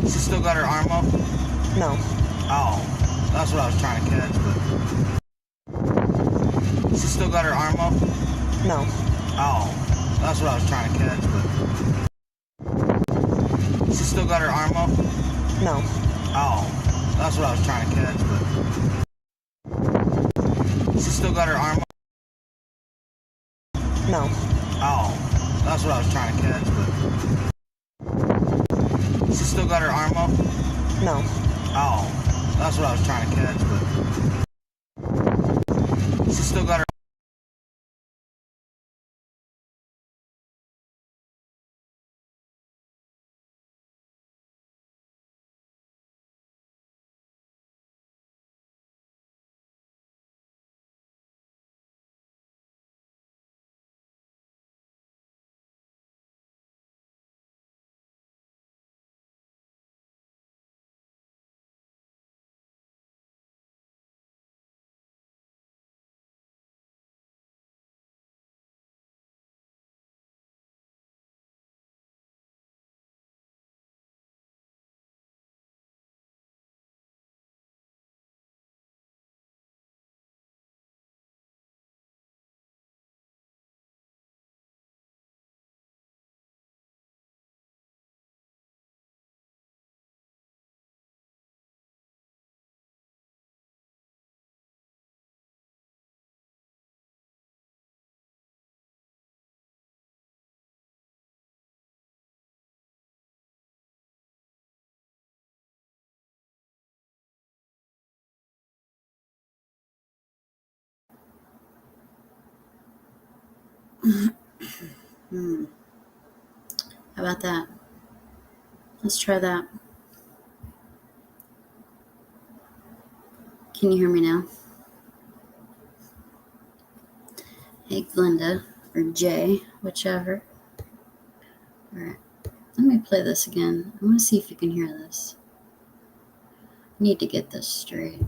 She still got her arm up? No. Oh, that's what I was trying to catch, but... She still got her arm up? No. Oh, that's what I was trying to catch, but... She still got her arm up? No. Oh, that's what I was trying to catch, but... She still got her arm up? No. Oh, that's what I was trying to catch, but... She still got her arm up? No. Oh, that's what I was trying to catch, but... She still got her... How about that? Let's try that. Can you hear me now? Hey, Glenda, or Jay, whichever. All right, let me play this again. I want to see if you can hear this. I need to get this straight.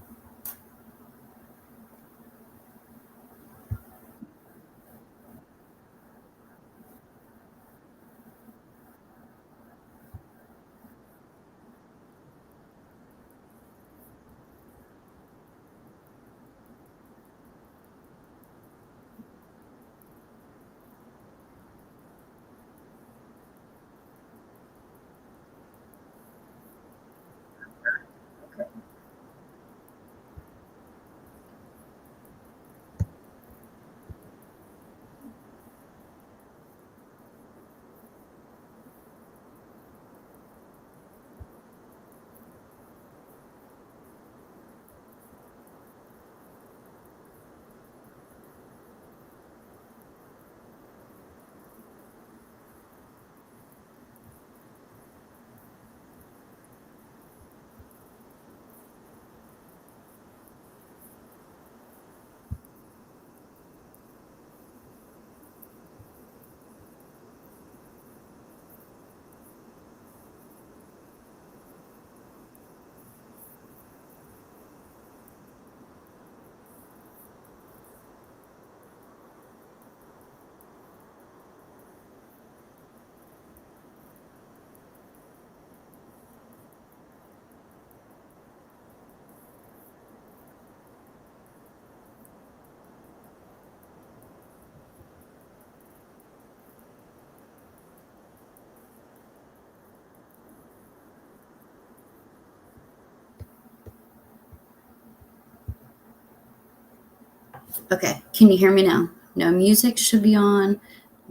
Okay, can you hear me now? No music should be on,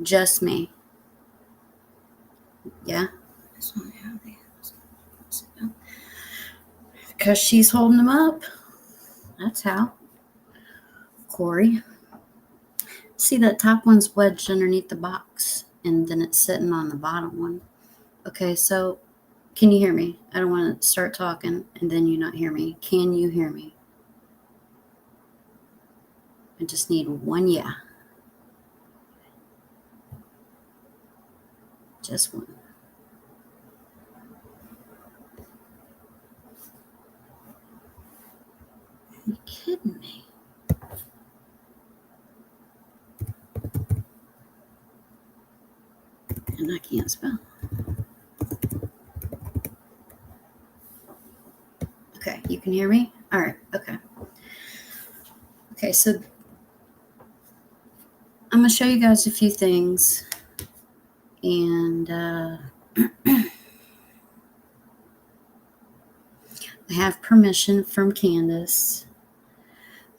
just me. Yeah? Because she's holding them up. That's how. Corey. See, that top one's wedged underneath the box, and then it's sitting on the bottom one. Okay, so can you hear me? I don't want to start talking and then you not hear me. Can you hear me? I just need one yeah. Just one. Are you kidding me? And I can't spell. Okay, you can hear me? All right, okay. Okay, so I'm going to show you guys a few things. And I have permission from Candace.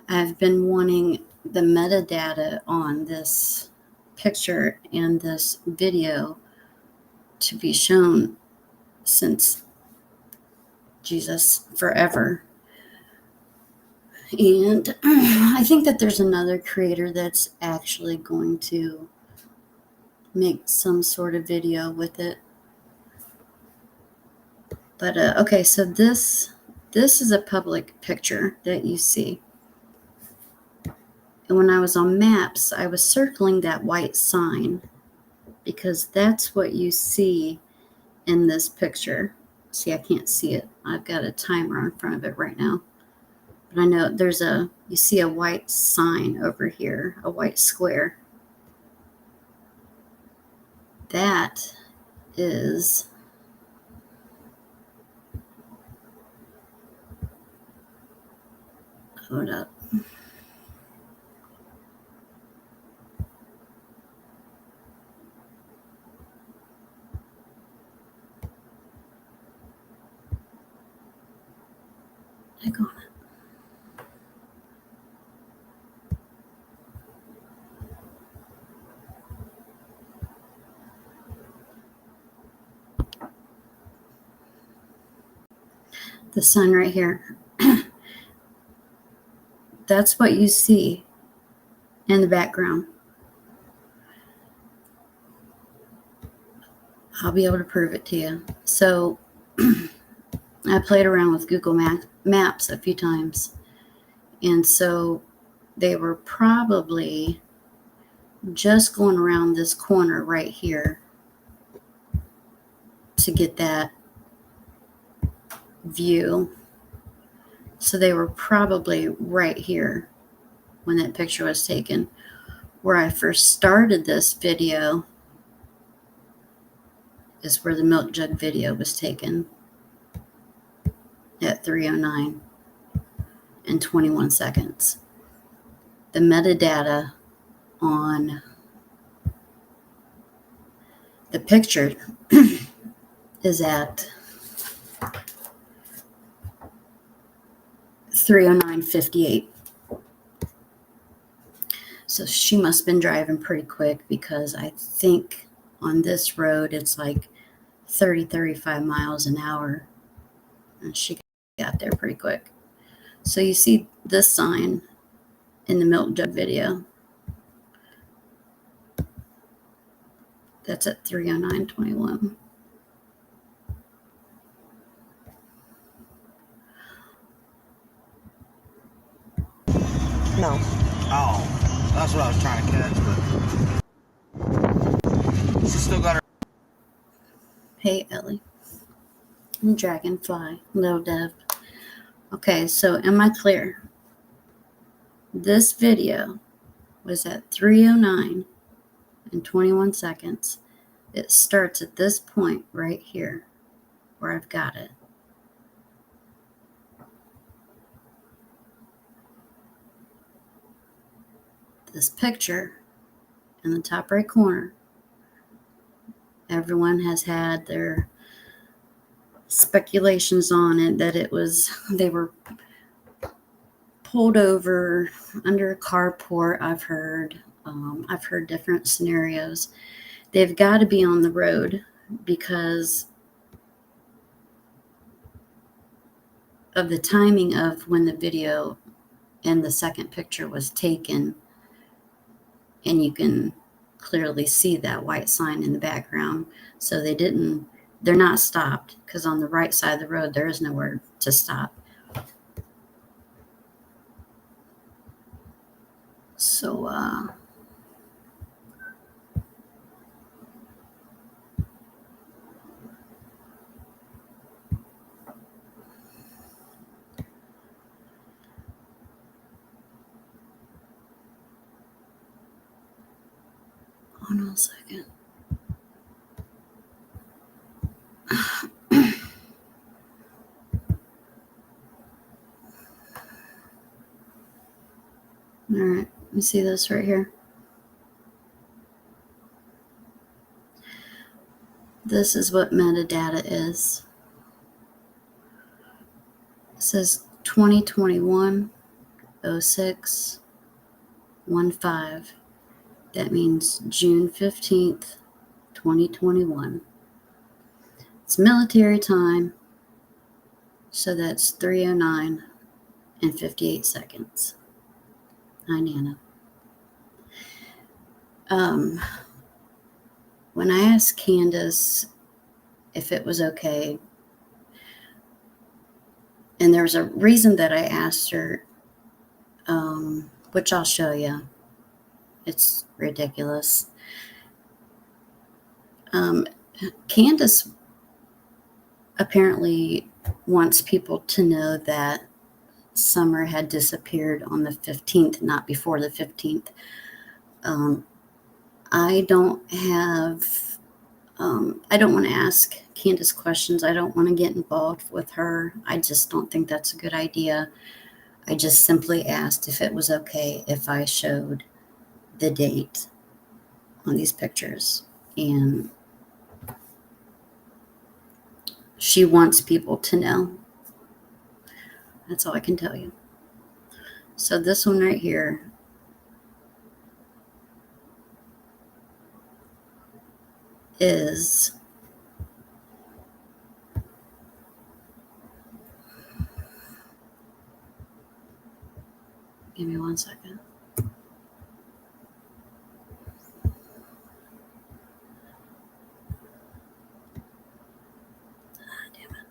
I've been wanting the metadata on this picture and this video to be shown since Jesus forever. And I think that there's another creator that's actually going to make some sort of video with it. But okay, so this is a public picture that you see. And when I was on maps, I was circling that white sign because that's what you see in this picture. See, I can't see it. I've got a timer in front of it right now. But I know you see a white sign over here, a white square. That is hold up. Click on it. The sun right here. That's what you see in the background. I'll be able to prove it to you. So I played around with Google Maps a few times. And so they were probably just going around this corner right here to get that view. So they were probably right here when that picture was taken. Where I first started this video is where the Milkjug video was taken at 3:09 and 21 seconds. The metadata on the picture is at 3:09:58. So she must have been driving pretty quick because I think on this road it's like 35 miles an hour. And she got there pretty quick. So you see this sign in the Milkjug video. That's at 3:09:21. No. Oh, that's what I was trying to catch, but she still got her. Hey, Ellie. Dragonfly, little Dev. Okay, so am I clear? This video was at 3:09 and 21 seconds. It starts at this point right here where I've got it. This picture in the top right corner, everyone has had their speculations on it that they were pulled over under a carport. I've heard different scenarios. They've got to be on the road because of the timing of when the video and the second picture was taken, and you can clearly see that white sign in the background. So they're not stopped because on the right side of the road there is nowhere to stop. So hold on a second. All right, let me see this right here. This is what metadata is. It says 2021 06 15. That means June 15th, 2021. It's military time, so that's 3:09 and 58 seconds. Hi, Nana. When I asked Candace if it was okay, and there was a reason that I asked her, which I'll show you. It's ridiculous. Candace apparently wants people to know that Summer had disappeared on the 15th, not before the 15th. I don't want to ask Candace questions. I don't want to get involved with her. I just don't think that's a good idea. I just simply asked if it was okay if I showed the date on these pictures. And she wants people to know. That's all I can tell you. So this one right here is give me 1 second. Damn it.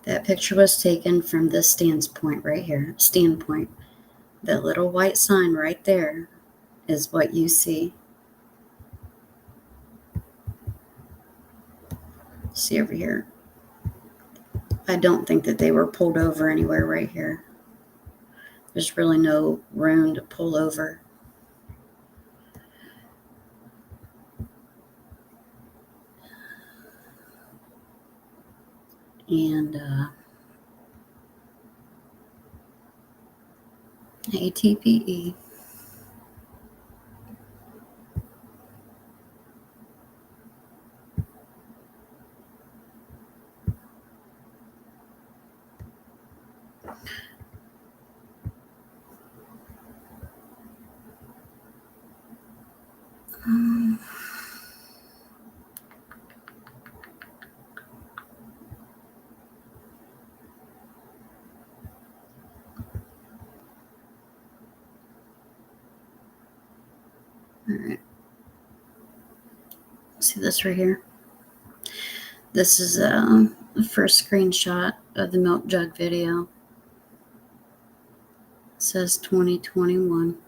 That picture was taken from this standpoint right here. Standpoint. That little white sign right there is what you see. See over here. I don't think that they were pulled over anywhere right here. There's really no room to pull over. And ATPE. All right. See this right here? This is the first screenshot of the Milkjug video. It says 2021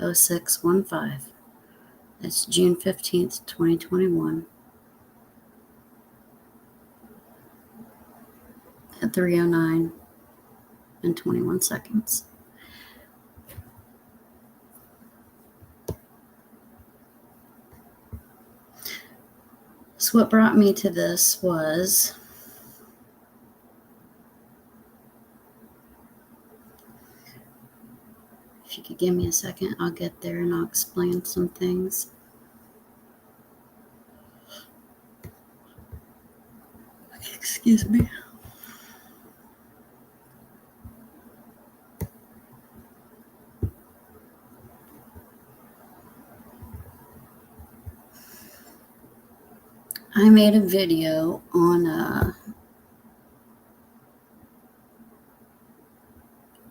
0615. That's June 15th, 2021 at 3:09 and 21 seconds. So what brought me to this was if you could give me a second, I'll get there and I'll explain some things. Excuse me. I made a video on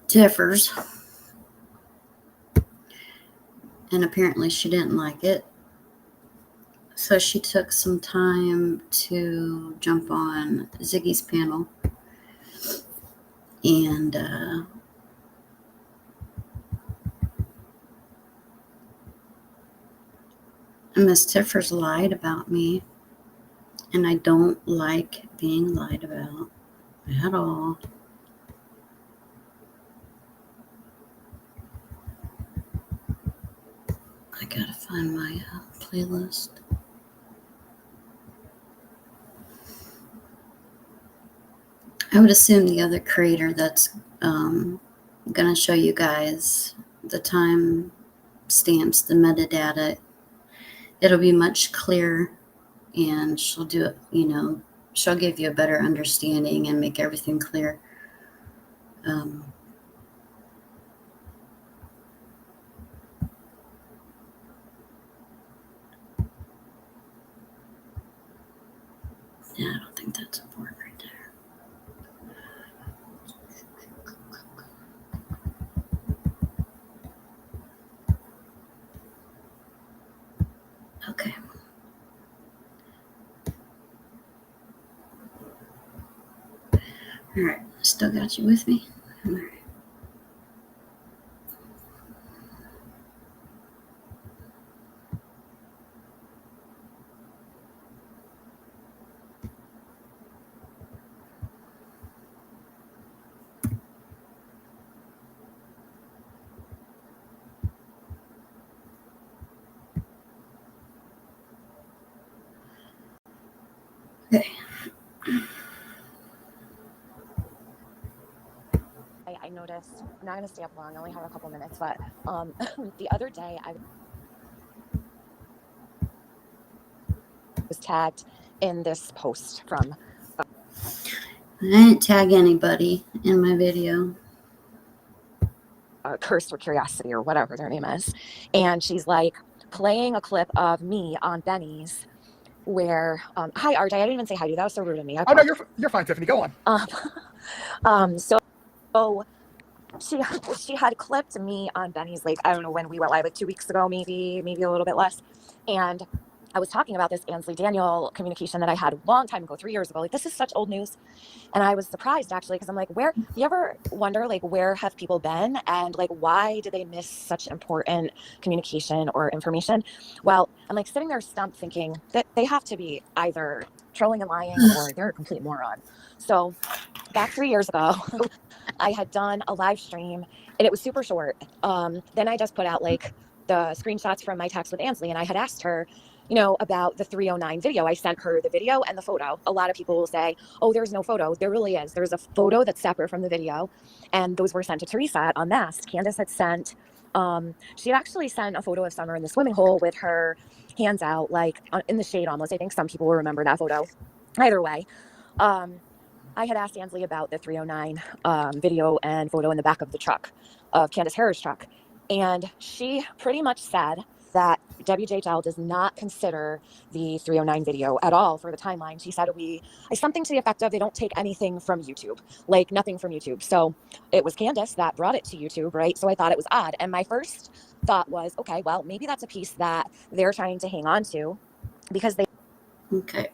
Tiffers, and apparently she didn't like it. So she took some time to jump on Ziggy's panel, and Miss Tiffers lied about me, and I don't like being lied about at all. gotta find my playlist. I would assume the other creator that's gonna show you guys the time stamps, the metadata, it'll be much clearer, and she'll do it, she'll give you a better understanding and make everything clear. Yeah, I don't think that's important right there. Okay. All right, still got you with me? All right. Okay. I noticed, I'm not going to stay up long, I only have a couple minutes, but the other day I was tagged in this post from I didn't tag anybody in my video. Curse for Curiosity or whatever their name is. And she's like playing a clip of me on Benny's where, hi RJ, I didn't even say hi to you. That was so rude of me. Oh no, you're fine, Tiffany. Go on. So she had clipped me on Benny's, like, I don't know when we went live, like 2 weeks ago, maybe a little bit less. And I was talking about this Ansley Daniel communication that I had a long time ago, 3 years ago. Like, this is such old news. And I was surprised, actually, because I'm like, you ever wonder, like, where have people been? And, like, why did they miss such important communication or information? Well, I'm, like, sitting there stumped thinking that they have to be either trolling and lying or they're a complete moron. So back 3 years ago, I had done a live stream, and it was super short. Then I just put out, like, the screenshots from my text with Ansley, and I had asked her, about the 309 video. I sent her the video and the photo. A lot of people will say, oh, there's no photo. There really is. There's a photo that's separate from the video, and those were sent to Teresa at Unmasked. Candace had sent, she had actually sent a photo of Summer in the swimming hole with her hands out, like, in the shade almost. I think some people will remember that photo. Either way, I had asked Ansley about the 309 video and photo in the back of the truck, of Candace Harris' truck. And she pretty much said that WJHL does not consider the 309 video at all for the timeline. She said something to the effect of, they don't take anything from YouTube, like nothing from YouTube. So it was Candace that brought it to YouTube, right? So I thought it was odd. And my first thought was, okay, well, maybe that's a piece that they're trying to hang on to because they... Okay.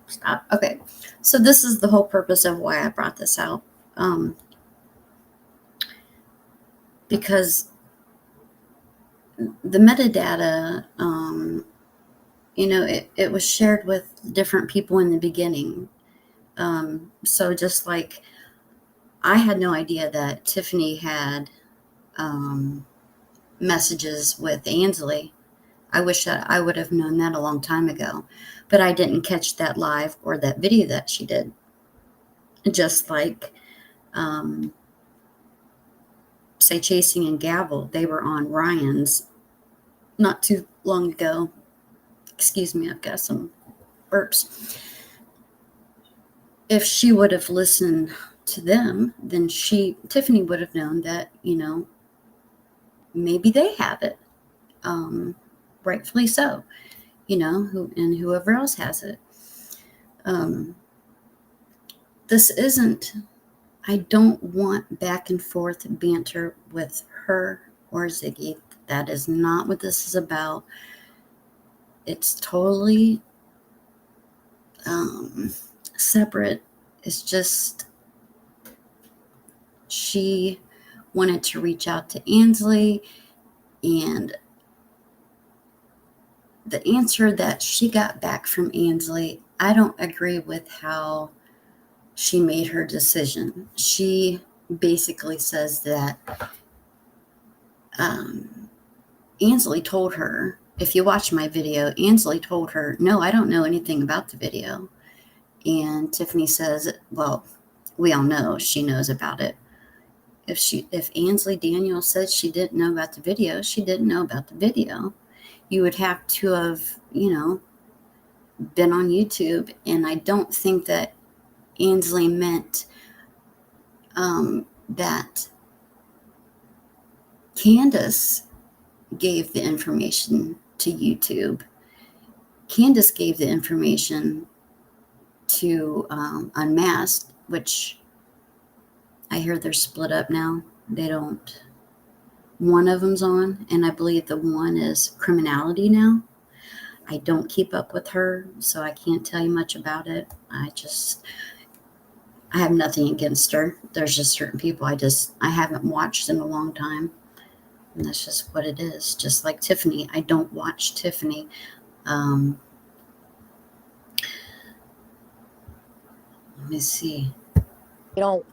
Stop. Okay. So this is the whole purpose of why I brought this out. Because the metadata, it was shared with different people in the beginning. So just like I had no idea that Tiffany had messages with Ansley. I wish that I would have known that a long time ago, but I didn't catch that live or that video that she did. Just like, say, Chasing and Gavel, they were on Ryan's not too long ago. Excuse me, I've got some burps. If she would have listened to them, then Tiffany would have known that, maybe they have it. Rightfully so, and whoever else has it. This isn't, I don't want back and forth banter with her or Ziggy. That is not what this is about. It's totally separate. It's just she wanted to reach out to Ansley, and the answer that she got back from Ansley, I don't agree with how she made her decision. She basically says that Ansley told her, if you watch my video, Ansley told her, no, I don't know anything about the video. And Tiffany says, well, we all know she knows about it. If Ansley Daniel said she didn't know about the video, she didn't know about the video. You would have to have, been on YouTube. And I don't think that Ansley meant that Candace gave the information to YouTube. Candace gave the information to Unmasked, which I hear they're split up now. They don't. One of them's on, and I believe the one is Criminality now. I don't keep up with her, so I can't tell you much about it. I have nothing against her. There's just certain people I haven't watched in a long time. And that's just what it is. Just like Tiffany. I don't watch Tiffany. Let me see. They don't,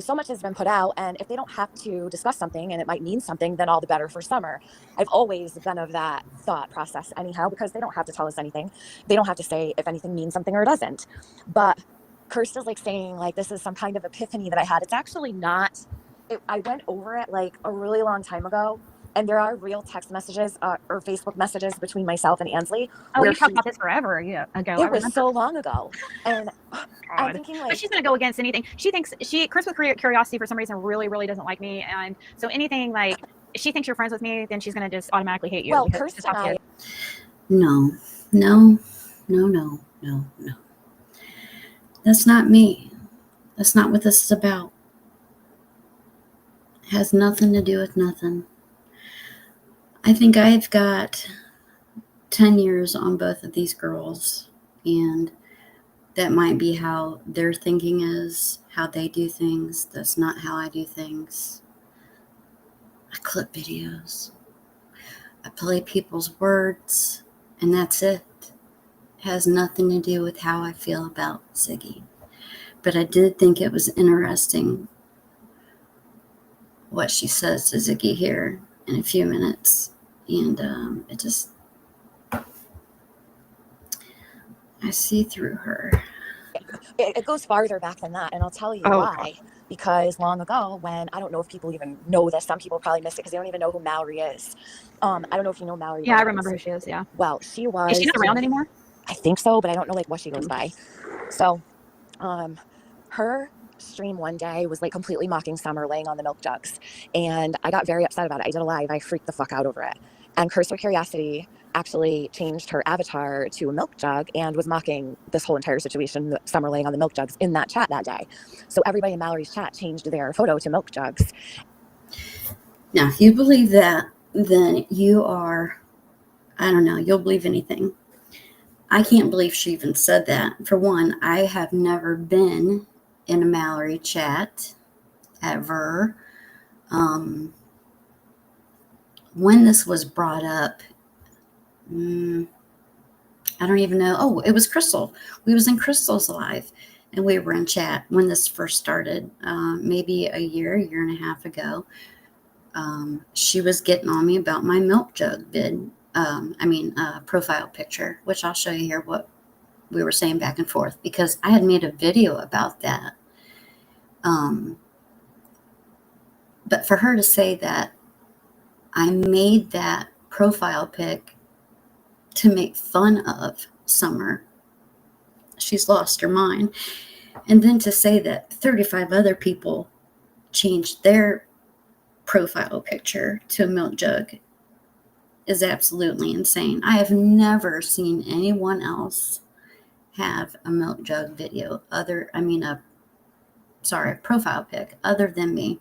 so much has been put out, and if they don't have to discuss something and it might mean something, then all the better for Summer. I've always been of that thought process anyhow, because they don't have to tell us anything. They don't have to say if anything means something or doesn't. But Kirsta's like saying like this is some kind of epiphany that I had. It's actually not. I went over it like a really long time ago, and there are real text messages or Facebook messages between myself and Ansley. Oh, you talked about this forever ago. It was so long ago, and I'm thinking like, but she's going to go against anything. She thinks Chris with Curiosity for some reason really, really doesn't like me, and so anything like she thinks you're friends with me, then she's going to just automatically hate you. Well, Kirsten and I. No. That's not me. That's not what this is about. It has nothing to do with nothing. I think I've got 10 years on both of these girls, and that might be how their thinking is, how they do things. That's not how I do things. I clip videos. I play people's words, and that's it. It has nothing to do with how I feel about Ziggy. But I did think it was interesting what she says to Ziggy here in a few minutes. And I see through her. It goes farther back than that, and I'll tell you why. Because long ago, when I don't know if people even know this, some people probably missed it because they don't even know who Mallory is. I don't know if you know Mallory. Yeah, I remember who she is. Yeah. Well, she was. Is she not around anymore? I think so, but I don't know like what she goes by. So, her stream one day was like completely mocking Summer laying on the milk jugs, and I got very upset about it. I did a live. I freaked the fuck out over it. And Curse with Curiosity actually changed her avatar to a milk jug and was mocking this whole entire situation, Summer laying on the milk jugs, in that chat that day. So everybody in Mallory's chat changed their photo to milk jugs. Now, if you believe that, then you are, I don't know, you'll believe anything. I can't believe she even said that. For one, I have never been in a Mallory chat ever. When this was brought up, I don't even know. Oh, it was Crystal. We was in Crystal's live, and we were in chat when this first started, maybe a year and a half ago. She was getting on me about my milk jug profile picture, which I'll show you here what we were saying back and forth, because I had made a video about that. But for her to say that I made that profile pic to make fun of Summer, she's lost her mind. And then to say that 35 other people changed their profile picture to a milk jug is absolutely insane. I have never seen anyone else have a milk jug video a profile pic other than me.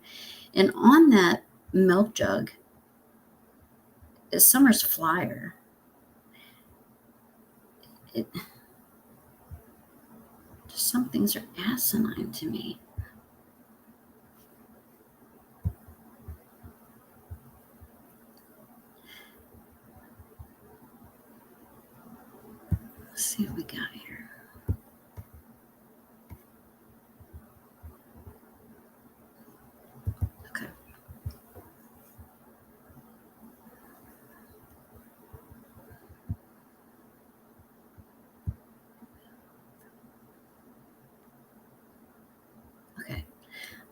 And on that milk jug is Summer's flyer. Some things are asinine to me. Let's see what we got here. Okay.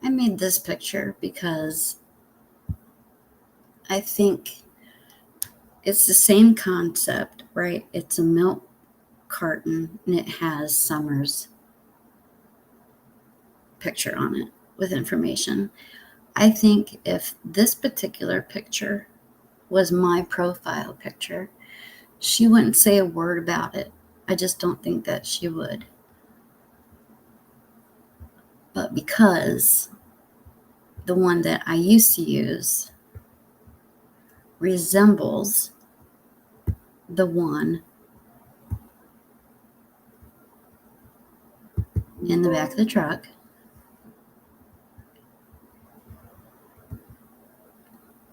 I made this picture because I think it's the same concept, right? It's a milk carton and it has Summer's picture on it with information. I think if this particular picture was my profile picture, she wouldn't say a word about it. I just don't think that she would. But because the one that I used to use resembles the one in the back of the truck,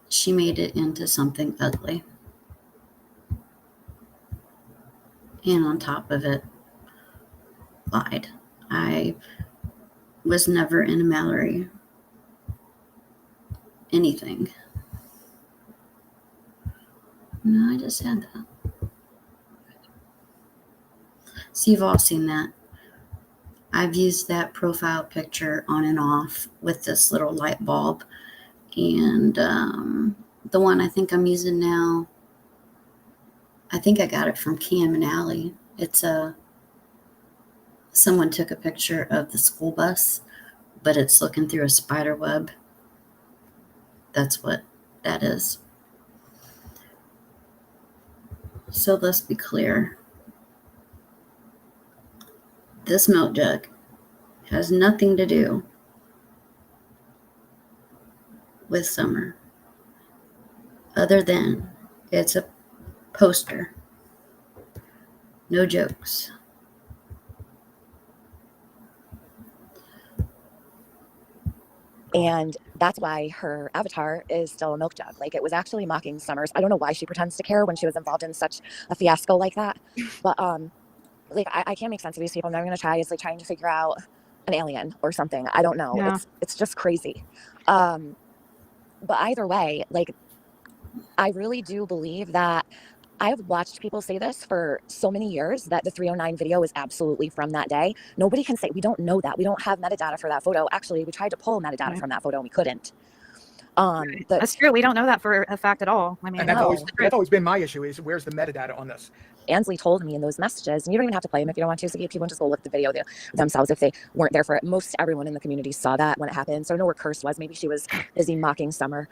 she made it into something ugly. And on top of it, lied. I was never in a Mallory anything. No, I just had that. So you've all seen that. I've used that profile picture on and off with this little light bulb. And the one I think I'm using now, I think I got it from Cam and Allie. It's someone took a picture of the school bus, but it's looking through a spider web. That's what that is. So let's be clear. This milk jug has nothing to do with Summer other than it's a poster. No jokes. And that's why her avatar is still a milk jug. Like, it was actually mocking Summers. I don't know why she pretends to care when she was involved in such a fiasco like that. But like, I can't make sense of these people. I'm never gonna try. It's like trying to figure out an alien or something. I don't know. Yeah. It's just crazy. But either way, like, I really do believe that I've watched people say this for so many years that the 309 video is absolutely from that day. Nobody can say, we don't know that. We don't have metadata for that photo. Actually, we tried to pull metadata from that photo and we couldn't. That's true. We don't know that for a fact at all. I mean, And that's always been my issue, is where's the metadata on this? Ansley told me in those messages, and you don't even have to play them if you don't want to. So people just go look at the video themselves if they weren't there for it. Most everyone in the community saw that when it happened. So I know where Curse was. Maybe she was busy mocking Summer.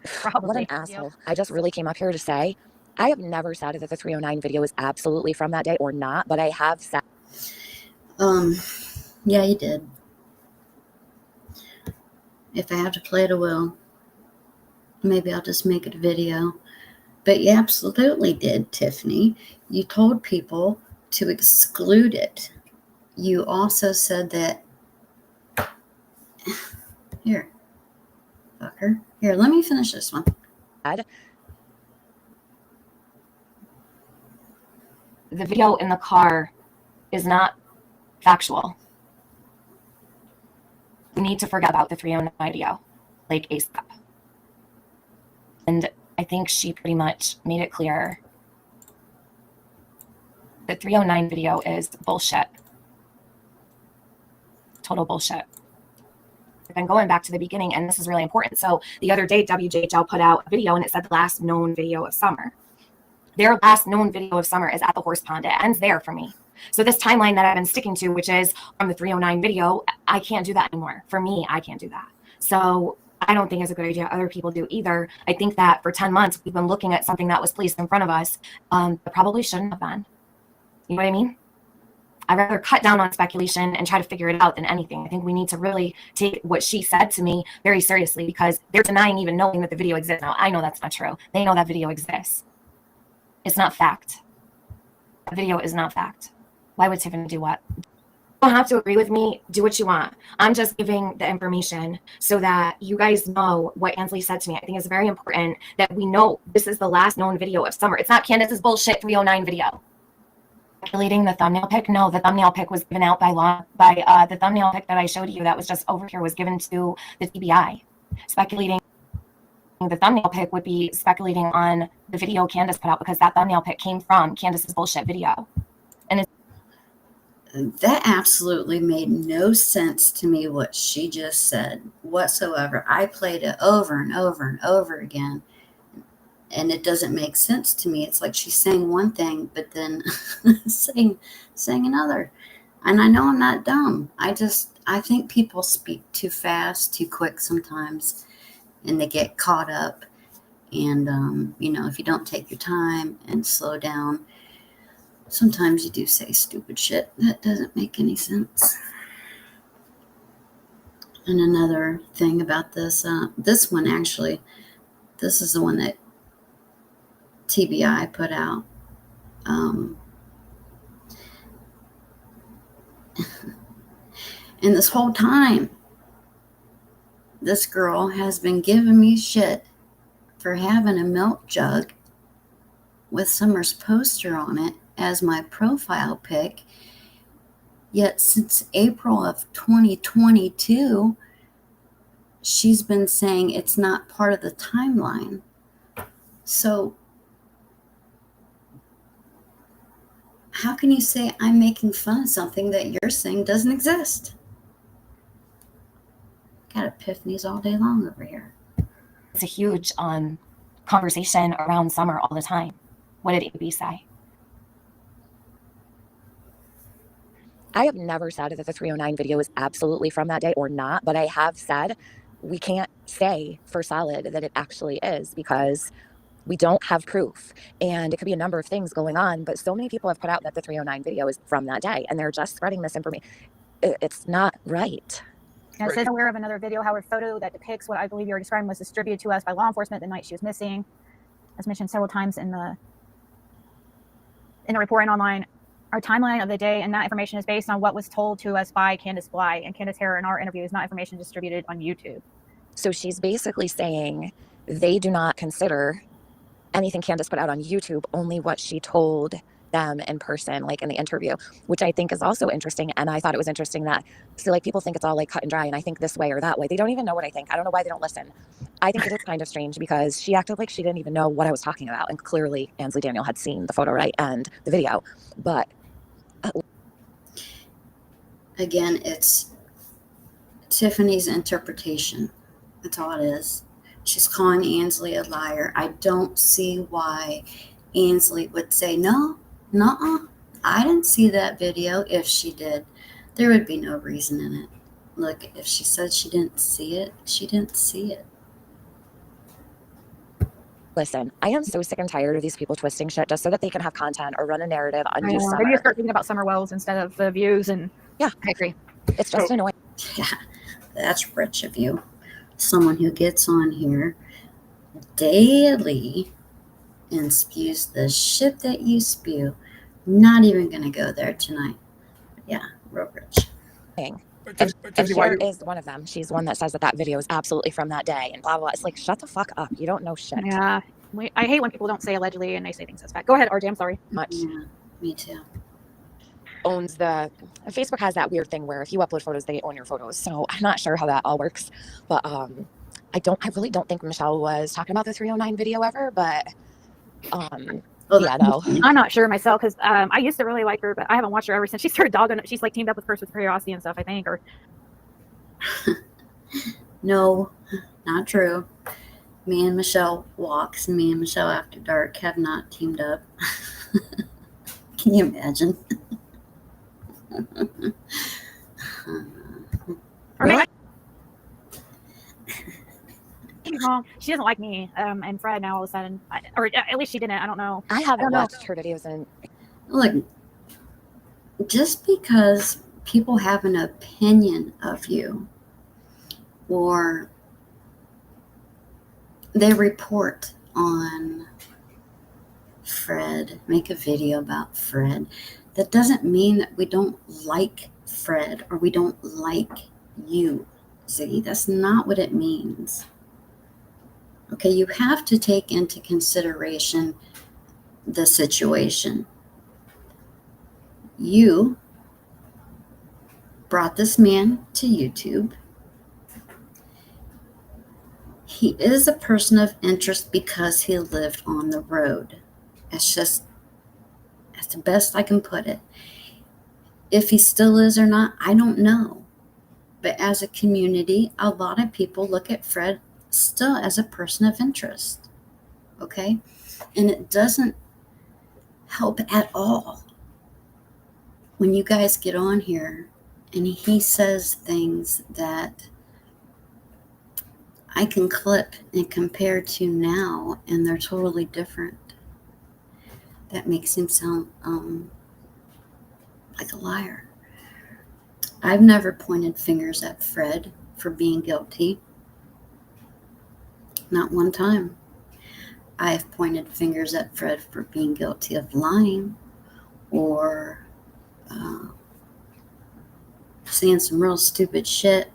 probably. What an asshole. I just really came up here to say, I have never said that the 309 video is absolutely from that day or not, but I have said. Yeah, you did. If I have to play it, I will. Maybe I'll just make it a video. But you absolutely did, Tiffany. You told people to exclude it. You also said that... Here. Fucker. Here, let me finish this one. The video in the car is not factual. We need to forget about the 309 video, like ASAP. And I think she pretty much made it clear the 309 video is bullshit. Total bullshit. Then going back to the beginning, and this is really important. So the other day, WJHL put out a video and it said the last known video of Summer. Their last known video of Summer is at the horse pond. It ends there for me. So this timeline that I've been sticking to, which is from the 309 video, I can't do that anymore. For me, I can't do that. So I don't think it's a good idea. Other people do either. I think that for 10 months, we've been looking at something that was placed in front of us that probably shouldn't have been. You know what I mean? I'd rather cut down on speculation and try to figure it out than anything. I think we need to really take what she said to me very seriously, because they're denying even knowing that the video exists. Now, I know that's not true. They know that video exists. It's not fact. The video is not fact. Why would Tiffany do what? You don't have to agree with me. Do what you want. I'm just giving the information so that you guys know what Ansley said to me. I think it's very important that we know this is the last known video of Summer. It's not Candace's bullshit 309 video. Speculating the thumbnail pic. No, the thumbnail pic was given out by the thumbnail pic that I showed you that was just over here was given to the TBI. Speculating the thumbnail pic would be speculating on the video Candace put out, because that thumbnail pic came from Candace's bullshit video. And That absolutely made no sense to me, what she just said whatsoever. I played it over and over and over again, and it doesn't make sense to me. It's like she's saying one thing, but then saying another. And I know I'm not dumb. I think people speak too fast, too quick sometimes, and they get caught up. And, if you don't take your time and slow down, sometimes you do say stupid shit that doesn't make any sense. And another thing about this one, actually, this is the one that TBI put out. And this whole time, this girl has been giving me shit for having a milk jug with Summer's poster on it as my profile pic. Yet since April of 2022, she's been saying it's not part of the timeline. So how can you say I'm making fun of something that you're saying doesn't exist? Got epiphanies all day long over here. It's a huge conversation around Summer all the time. What did AB say? I have never said that the 309 video is absolutely from that day or not, but I have said we can't say for solid that it actually is because we don't have proof. And it could be a number of things going on, but so many people have put out that the 309 video is from that day, and they're just spreading this information. It's not right. And it says aware of another video, how a photo that depicts what I believe you're describing was distributed to us by law enforcement the night she was missing. As mentioned several times in the report and online, our timeline of the day and that information is based on what was told to us by Candace Bly and Candace Hare in our interview, is not information distributed on YouTube. So she's basically saying they do not consider anything Candace put out on YouTube, only what she told them in person, like in the interview, which I think is also interesting. And I thought it was interesting that, so like people think it's all like cut and dry and I think this way or that way. They don't even know what I think. I don't know why they don't listen. I think it is kind of strange because she acted like she didn't even know what I was talking about. And clearly Ansley Daniel had seen the photo, right? And the video. But again, it's Tiffany's interpretation. That's all it is. She's calling Ansley a liar. I don't see why Ansley would say, no, nuh-uh, I didn't see that video. If she did, there would be no reason in it. Look, if she said she didn't see it, she didn't see it. listen, I am so sick and tired of these people twisting shit just so that they can have content or run a narrative on Maybe just you start thinking about Summer Wells instead of the views. And yeah, I agree. It's just annoying. Yeah, that's rich of you. Someone who gets on here daily and spews the shit that you spew. Not even going to go there tonight. Yeah, real rich. And Tiffany, why Cher do- is one of them. She's one that says that video is absolutely from that day and blah, blah, blah. It's like, shut the fuck up. You don't know shit. Yeah. I hate when people don't say allegedly and they say things that's fact. Go ahead, RJ. I'm sorry. Much Yeah, me too. owns Facebook has that weird thing where if you upload photos, they own your photos. So I'm not sure how that all works, but I really don't think Michelle was talking about the 309 video ever, but yeah, no. I'm not sure myself because I used to really like her, but I haven't watched her ever since she started dogging. She's like teamed up with Curse with Curiosity and stuff, I think. Or No, not true. Me and Michelle Walks and me and Michelle After Dark have not teamed up. Can you imagine? maybe she doesn't like me and Fred now all of a sudden, or at least she didn't. I don't know. I haven't watched her videos and Look, just because people have an opinion of you or they report on Fred, make a video about Fred, that doesn't mean that we don't like Fred or we don't like you, Ziggy. That's not what it means. Okay, you have to take into consideration the situation. You brought this man to YouTube. He is a person of interest because he lived on the road. That's the best I can put it. If he still is or not, I don't know. But as a community, a lot of people look at Fred still as a person of interest. Okay? And it doesn't help at all when you guys get on here and he says things that I can clip and compare to now, and they're totally different. That makes him sound like a liar. I've never pointed fingers at Fred for being guilty. Not one time. I have pointed fingers at Fred for being guilty of lying or saying some real stupid shit.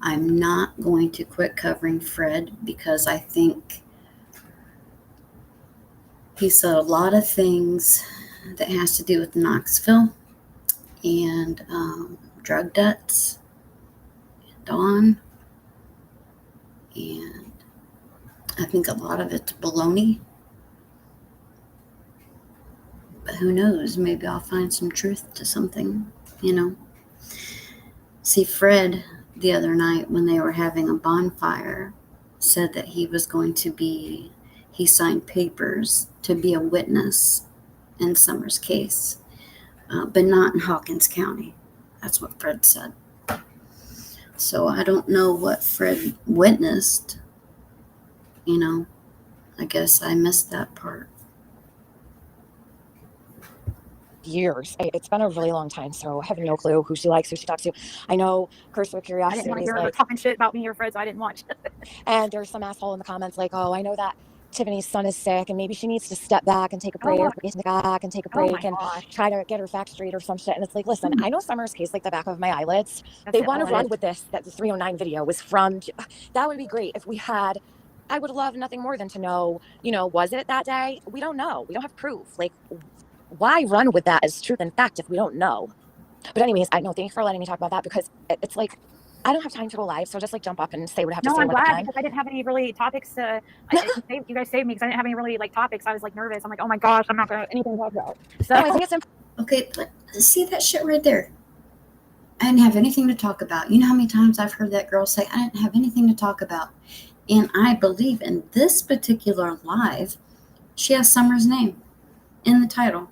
I'm not going to quit covering Fred because I think he said a lot of things that has to do with Knoxville and drug debts, Dawn, and I think a lot of it's baloney. But who knows? Maybe I'll find some truth to something, you know. See, Fred, the other night when they were having a bonfire, said that he signed papers to be a witness in Summer's case, but not in Hawkins County. That's what Fred said. So I don't know what Fred witnessed. You know, I guess I missed that part. Years. It's been a really long time, so I have no clue who she likes, who she talks to. I know Curse with I Curiosity didn't want to is hear her like, talking shit about me or Fred, so I didn't watch. and there's some asshole in the comments like, oh, I know that Tiffany's son is sick and maybe she needs to step back and take a Oh break, my, oh my and gosh. try to get her facts straight or some shit. And it's like, listen, I know Summer's case like the back of my eyelids. That's They it. want All to it run is. with this, that the 309 video was from. That would be great if we had. I would love nothing more than to know, was it that day? We don't know. We don't have proof. Like, why run with that as truth and fact if we don't know? But anyways, I know. Thanks for letting me talk about that because it's like I don't have time to go live, so just like jump up and say what I have to No, say I'm when I glad can. because I didn't have any really topics to. You guys saved me because I didn't have any really like topics. I was like nervous. I'm like, oh my gosh, I'm not gonna have anything to talk about. So No, I think it's important. Okay, but see that shit right there? I didn't have anything to talk about. You know how many times I've heard that girl say, I didn't have anything to talk about. And I believe in this particular live, she has Summer's name in the title.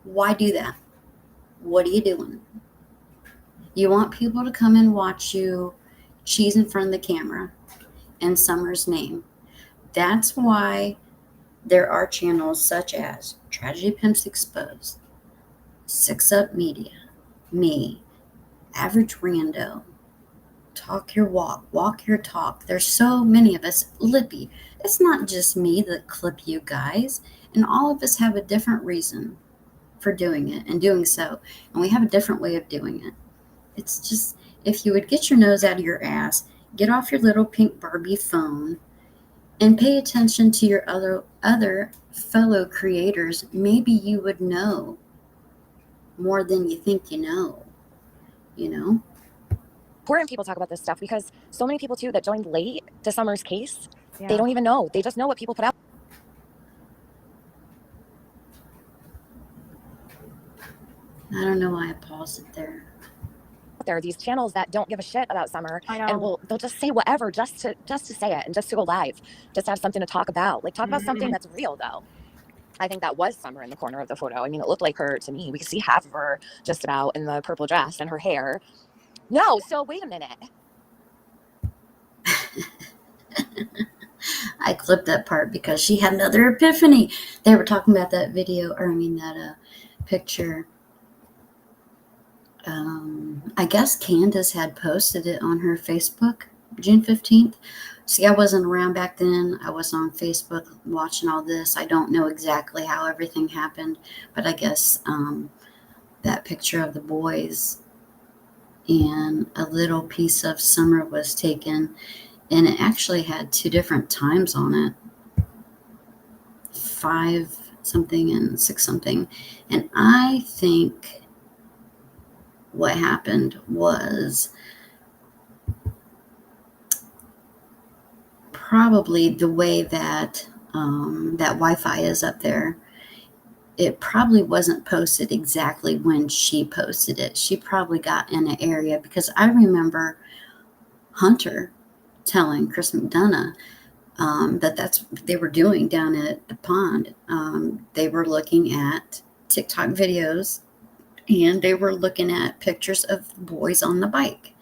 Why do that? What are you doing? You want people to come and watch you cheese in front of the camera in Summer's name. That's why there are channels such as Tragedy Pimps Exposed, Six Up Media, me, Average Rando, Talk Your Walk, Walk Your Talk. There's so many of us. Lippy. It's not just me that clip you guys, and all of us have a different reason for doing it and doing so, and we have a different way of doing it. It's just, if you would get your nose out of your ass, get off your little pink Barbie phone, and pay attention to your other fellow creators, maybe you would know more than you think you know, you know? Important people talk about this stuff because so many people too that joined late to Summer's case, yeah. they don't even know. They just know what people put out I don't know why I paused it there. there. These channels that don't give a shit about Summer, I know. and they'll just say whatever just to say it and just to go live, just to have something to talk about. Like talk about something that's real though. I think that was Summer in the corner of the photo. I mean, it looked like her to me. We could see half of her just about in the purple dress and her hair. No, so wait a minute. I clipped that part because she had another epiphany. They were talking about that video, or I mean that picture. I guess Candace had posted it on her Facebook, June 15th. See, I wasn't around back then. I was on Facebook watching all this. I don't know exactly how everything happened, but I guess that picture of the boys and a little piece of Summer was taken, and it actually had 2 different times on it, 5 something and 6 something. And I think what happened was probably the way that that Wi-Fi is up there. it probably wasn't posted exactly when she posted it. She probably got in an area, because I remember Hunter telling Chris McDonough that's what they were doing down at the pond. They were looking at TikTok videos, and they were looking at pictures of boys on the bike.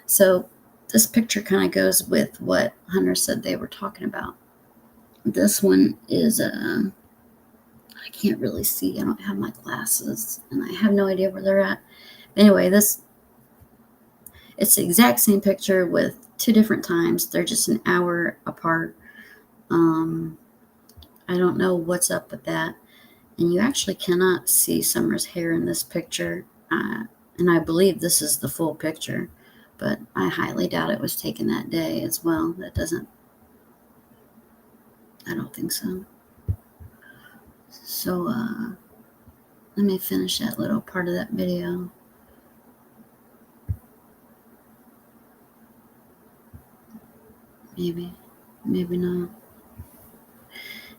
So this picture kind of goes with what Hunter said they were talking about. This one is I can't really see. I don't have my glasses, and I have no idea where they're at. Anyway, it's the exact same picture with 2 different times. They're just an hour apart. I don't know what's up with that. And you actually cannot see Summer's hair in this picture. And I believe this is the full picture, but I highly doubt it was taken that day as well. I don't think so. So, let me finish that little part of that video. Maybe not.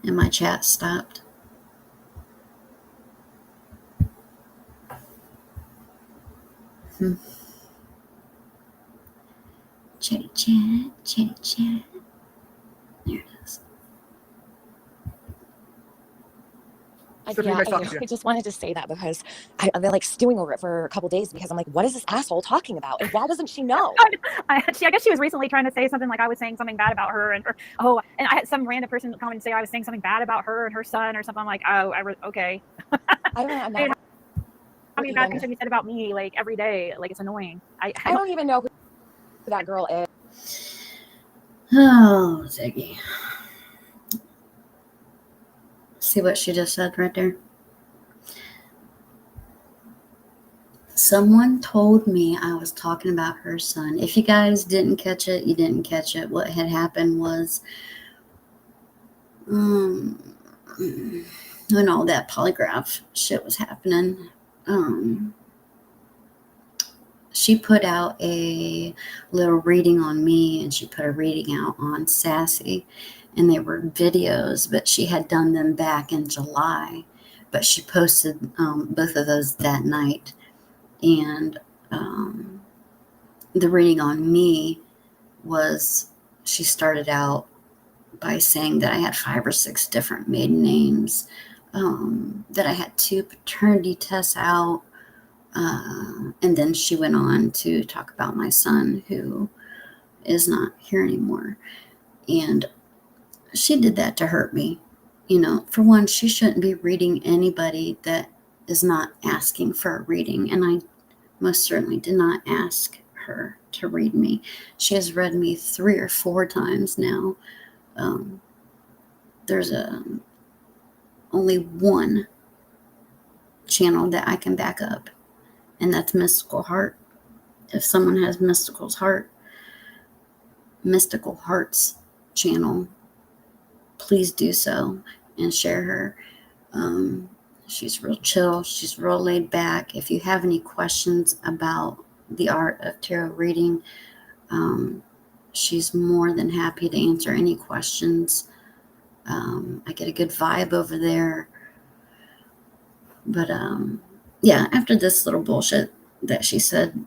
And my chat stopped. Chatty chat. There it is. Stephanie, nice talking to you. I just wanted to say that because I've been like stewing over it for a couple days because I'm like, what is this asshole talking about? And why doesn't she know? I guess she was recently trying to say something like I was saying something bad about her, and I had some random person come and say I was saying something bad about her and her son or something. I'm like, oh, okay. I don't know. How many bad things have you said about me like every day? Like, it's annoying. I don't even know who that girl is. Oh, Ziggy. See what she just said right there? Someone told me I was talking about her son. If you guys didn't catch it, you didn't catch it. What had happened was, when all that polygraph shit was happening, she put out a little reading on me, and she put a reading out on Sassy, and they were videos, but she had done them back in July, but she posted both of those that night. And the reading on me was, she started out by saying that I had 5 or 6 different maiden names, that I had 2 paternity tests out, and then she went on to talk about my son, who is not here anymore. And she did that to hurt me. For one, she shouldn't be reading anybody that is not asking for a reading. And I most certainly did not ask her to read me. She has read me 3 or 4 times now. There's only one channel that I can back up, and that's Mystical Heart. If someone has Mystical Heart's channel, please do so and share her. She's real chill. She's real laid back. If you have any questions about the art of tarot reading, she's more than happy to answer any questions. I get a good vibe over there. But yeah, after this little bullshit that she said,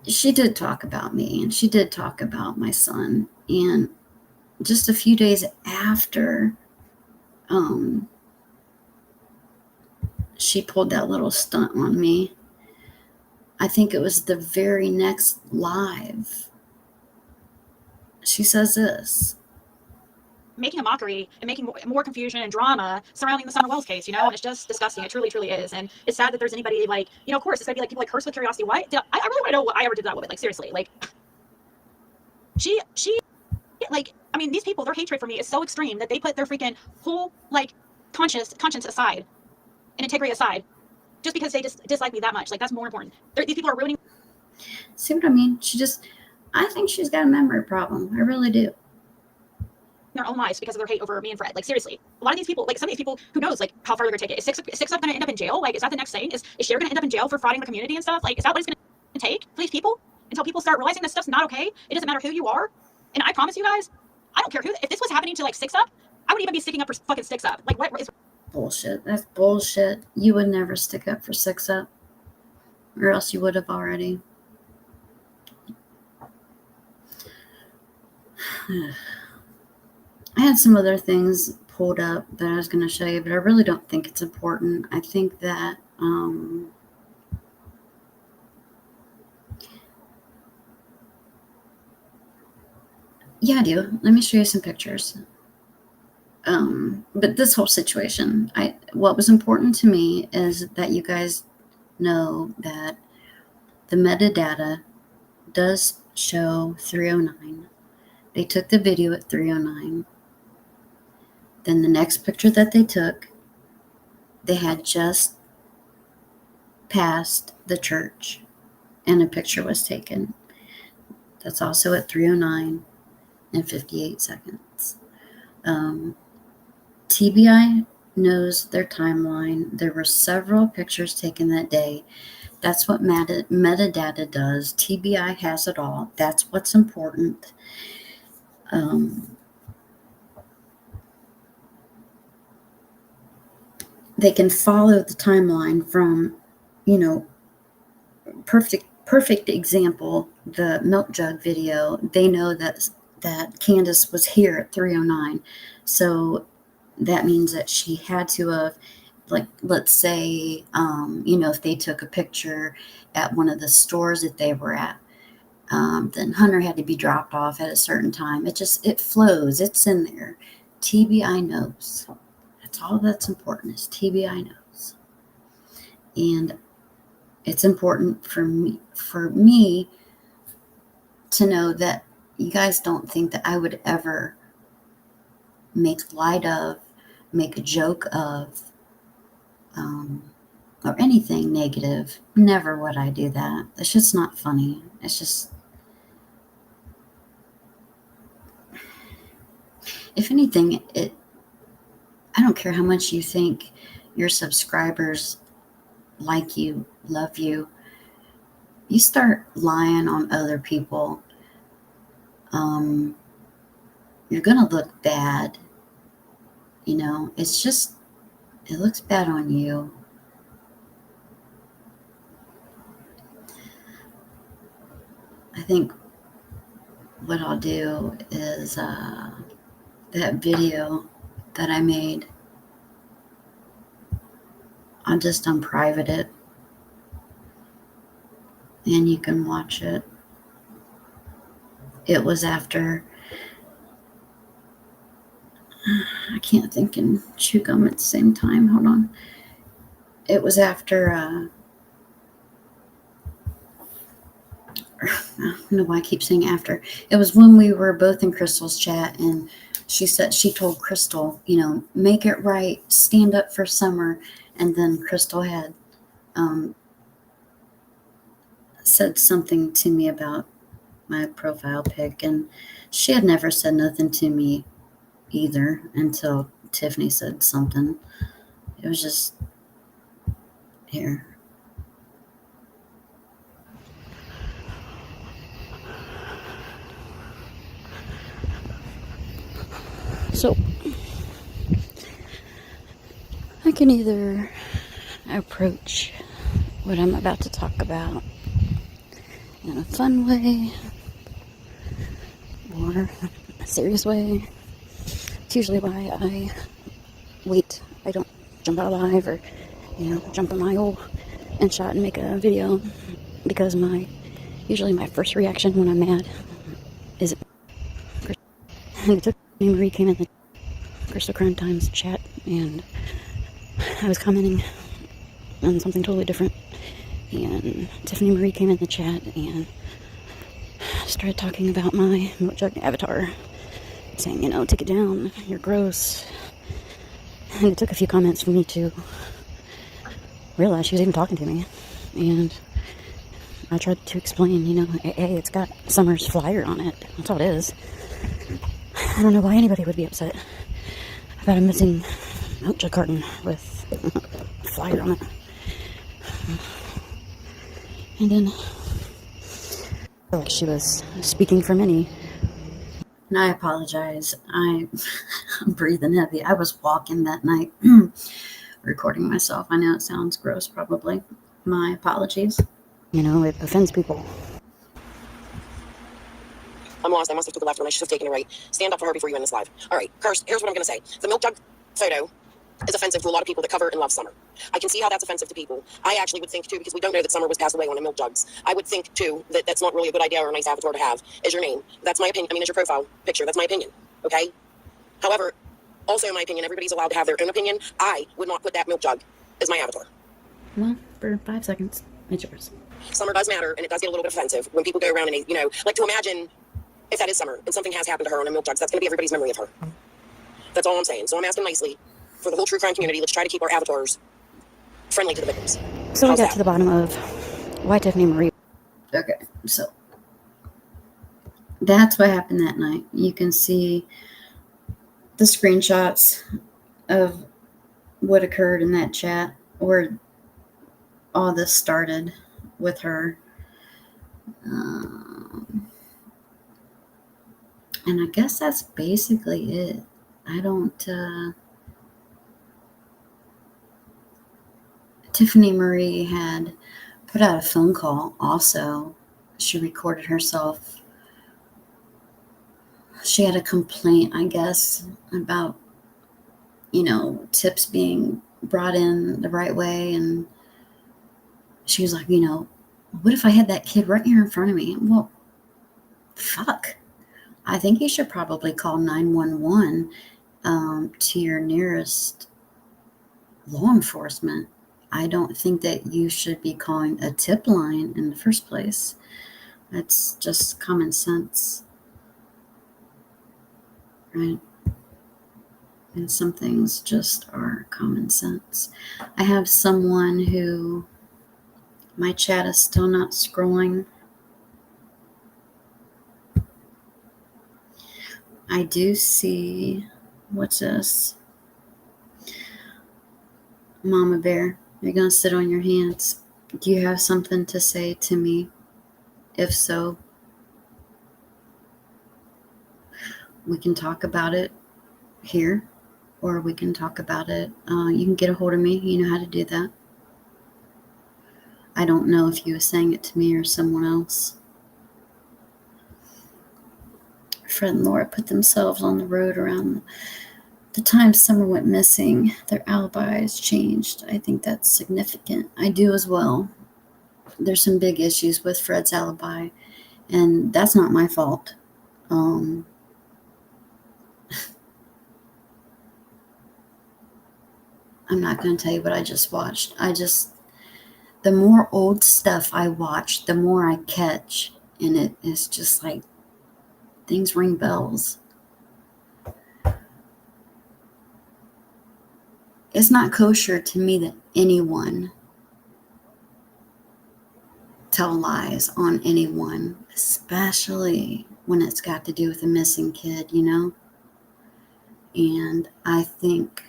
she did talk about me, and she did talk about my son. And just a few days after she pulled that little stunt on me, I think it was the very next live, she says this. Making a mockery and making more confusion and drama surrounding the Summer Wells case, and it's just disgusting. It truly, truly is. And it's sad that there's anybody like, of course, it's gonna be like people like Curse with Curiosity. Why? I really want to know what I ever did to that woman. Like, seriously, like, she, like, I mean, these people, their hatred for me is so extreme that they put their freaking whole, like, conscience aside and integrity aside just because they just dislike me that much. Like, that's more important. These people are ruining. See what I mean? I think she's got a memory problem. I really do. Their own lives because of their hate over me and Fred. Like, seriously, a lot of these people, like some of these people, who knows, like, how far they're gonna take it. Is Six Up gonna end up in jail? Like, is that the next thing? Is Cher gonna end up in jail for frauding the community and stuff? Like, is that what it's gonna take for these people until people start realizing this stuff's not okay? It doesn't matter who you are. And I promise you guys, I don't care who. If this was happening to like Six Up, I wouldn't even be sticking up for fucking Six Up. Like, what is bullshit. That's bullshit. You would never stick up for 6up, or else you would have already. I had some other things pulled up that I was going to show you, but I really don't think it's important. I think that yeah, I do. Let me show you some pictures. But this whole situation, what was important to me is that you guys know that the metadata does show 309. They took the video at 309. Then the next picture that they took, they had just passed the church and a picture was taken. That's also at 309 and 58 seconds. TBI knows their timeline. There were several pictures taken that day. That's what metadata does. TBI has it all. That's what's important. They can follow the timeline from, perfect example, the Milkjug video. They know that Candace was here at 309. So that means that she had to have, like, let's say, if they took a picture at one of the stores that they were at, then Hunter had to be dropped off at a certain time. It flows. It's in there. TBI knows. That's all that's important is TBI knows. And it's important for me to know that you guys don't think that I would ever make light of, make a joke of, or anything negative. Never would I do that. It's just not funny. It's just, if anything, I don't care how much you think your subscribers like you, love you. You start lying on other people, you're going to look bad. It's just, it looks bad on you. I think what I'll do is that video that I made, I'll just unprivate it and you can watch it. It was after, I can't think and chew gum at the same time. Hold on. It was after, I don't know why I keep saying after. It was when we were both in Crystal's chat, and she told Crystal, make it right, stand up for Summer. And then Crystal had said something to me about my profile pic, and she had never said nothing to me either until Tiffany said something. It was just here. So I can either approach what I'm about to talk about in a fun way or a serious way. It's usually why I wait. I don't jump out live or, jump in my hole and shot and make a video, because usually my first reaction when I'm mad is, and Marie came in the Crystal Crime Times chat, and I was commenting on something totally different, and Tiffany Marie came in the chat and started talking about my Milkjug avatar, saying, take it down, you're gross. And it took a few comments for me to realize she was even talking to me, and I tried to explain, hey, it's got Summer's flyer on it. That's all it is. I don't know why anybody would be upset about a missing Milkjug carton with a flyer on it. And then I felt like she was speaking for many. And I apologize. I'm breathing heavy. I was walking that night. recording myself. I know it sounds gross, probably. My apologies. You know, it offends people. I'm lost. I must have took a left when I should have taken a right. Stand up for her before you end this live. All right, Kirst, here's what I'm going to say. The Milkjug photo is offensive to a lot of people that cover and love Summer. I can see how that's offensive to people. I actually would think, too, because we don't know that Summer was passed away on a Milkjugs. I would think, too, that that's not really a good idea or a nice avatar to have as your name. That's my opinion. I mean, as your profile picture. That's my opinion. Okay? However, also in my opinion, everybody's allowed to have their own opinion. I would not put that Milkjug as my avatar. Well, for 5 seconds, it's yours. Summer does matter, and it does get a little bit offensive when people go around and, you know, like to imagine if that is Summer and something has happened to her on a Milkjugs, that's going to be everybody's memory of her. That's all I'm saying. So I'm asking nicely for the whole true crime community, let's try to keep our avatars friendly to the victims. So we got to the bottom of why Tiffany Marie. Okay, so that's what happened that night. You can see the screenshots of what occurred in that chat where all this started with her. And I guess that's basically it. I don't, Tiffany Marie had put out a phone call also. She recorded herself. She had a complaint, I guess, about, you know, tips being brought in the right way. And she was like, you know, what if I had that kid right here in front of me? Well, fuck. I think you should probably call 911 to your nearest law enforcement. I don't think that you should be calling a tip line in the first place. That's just common sense, right? And some things just are common sense. I have someone who, my chat is still not scrolling. I do see, what's this? Mama Bear, you're going to sit on your hands. Do you have something to say to me? If so, we can talk about it here, or we can talk about it. You can get a hold of me. You know how to do that. I don't know if you were saying it to me or someone else. Fred and Laura put themselves on the road around the time Summer went missing. Their alibis changed. I think that's significant. I do as well. There's some big issues with Fred's alibi, and that's not my fault. I'm not going to tell you what I just watched. The more old stuff I watch, the more I catch, and it is just like things ring bells. It's not kosher to me that anyone tell lies on anyone, especially when it's got to do with a missing kid, you know? And I think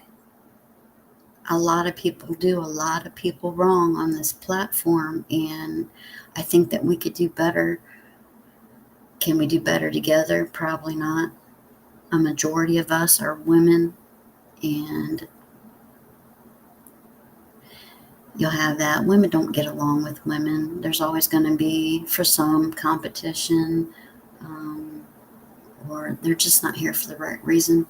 a lot of people do a lot of people wrong on this platform, and I think that we could do better. Can we do better together? Probably not. A majority of us are women, and you'll have that. Women don't get along with women. There's always going to be, for some, competition, or they're just not here for the right reason.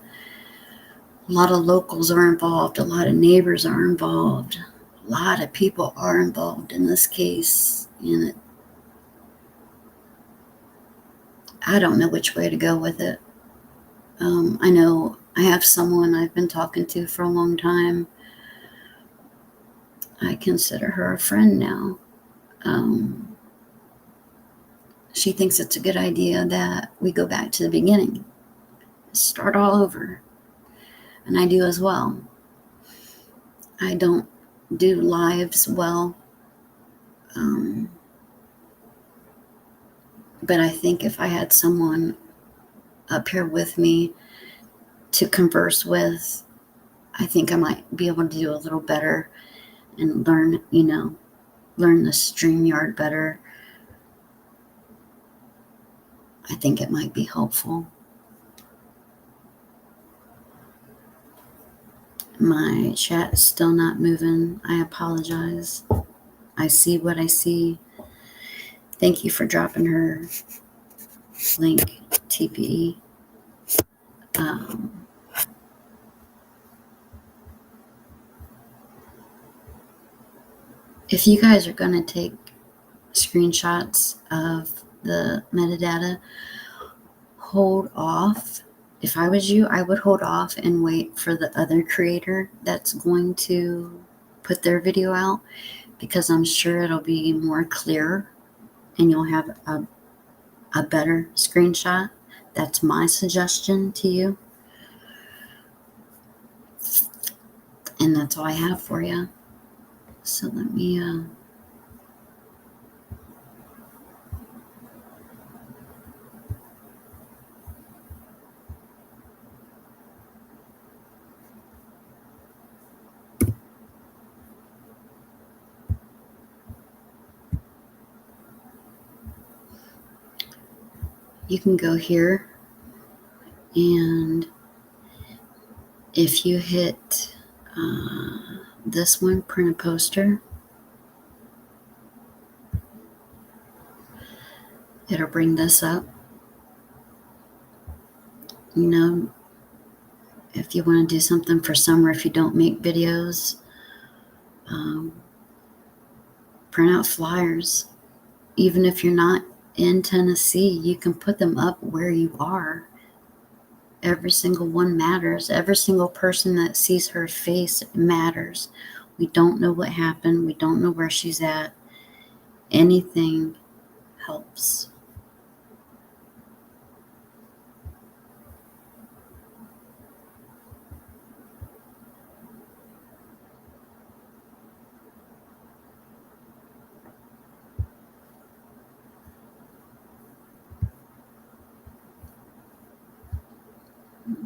A lot of locals are involved. A lot of neighbors are involved. A lot of people are involved in this case. And I don't know which way to go with it. I know I have someone I've been talking to for a long time. I consider her a friend now. She thinks it's a good idea that we go back to the beginning, start all over. And I do as well. I don't do lives well. But I think if I had someone up here with me to converse with, I think I might be able to do a little better and learn the StreamYard better. I think it might be helpful. My chat's still not moving. I apologize. I see what I see. Thank you for dropping her link, TPE. If you guys are going to take screenshots of the metadata, hold off. If I was you, I would hold off and wait for the other creator that's going to put their video out, because I'm sure it'll be more clear and you'll have a better screenshot. That's my suggestion to you. And that's all I have for you. So let me, you can go here, and if you hit this one, print a poster, it'll bring this up. You know, if you want to do something for summer, if you don't make videos, print out flyers. Even if you're not in Tennessee, you can put them up where you are. Every single one matters. Every single person that sees her face matters. We don't know what happened. We don't know where she's at. Anything helps.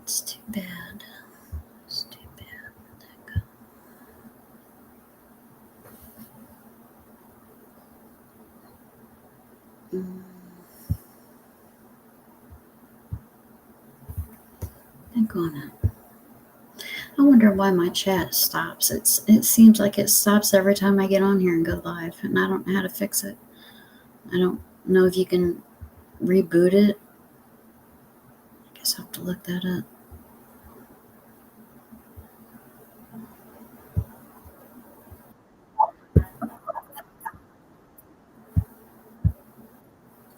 It's too bad. It's too bad. Where'd that go? Think on it. I wonder why my chat stops. It seems like it stops every time I get on here and go live, and I don't know how to fix it. I don't know if you can reboot it. I guess I'll have to look that up.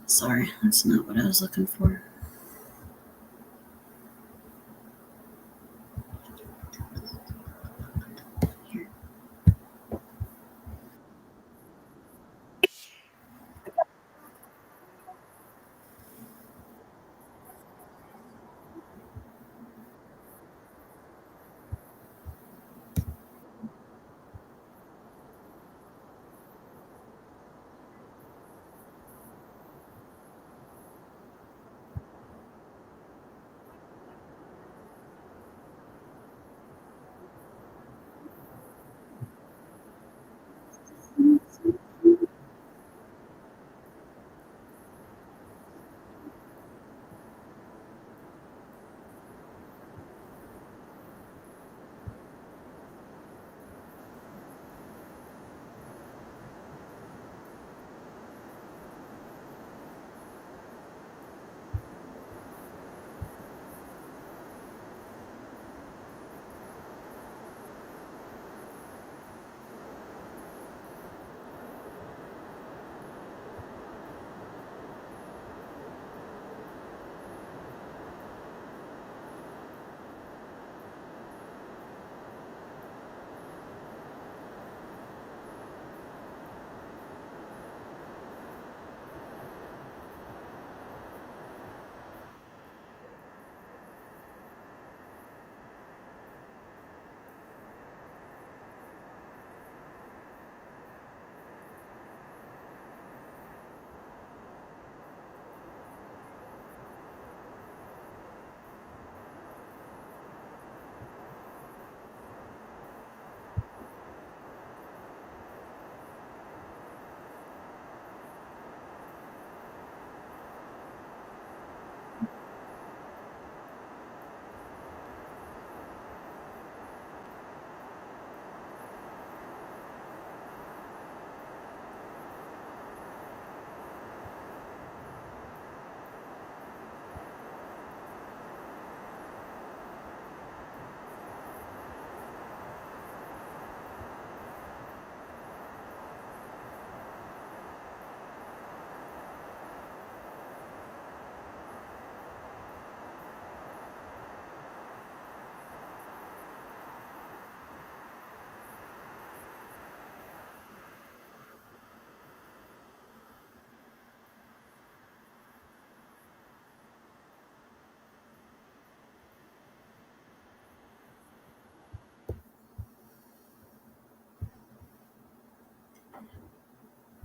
Sorry, that's not what I was looking for. Here.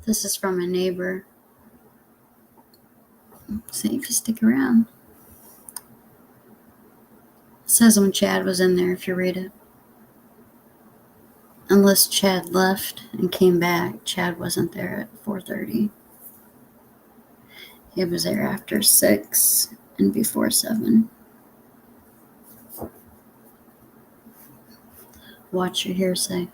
This is from a neighbor. See if you stick around. It says when Chad was in there, if you read it. Unless Chad left and came back. Chad wasn't there at 4:30. He was there after 6 and before 7. Watch your hearsay.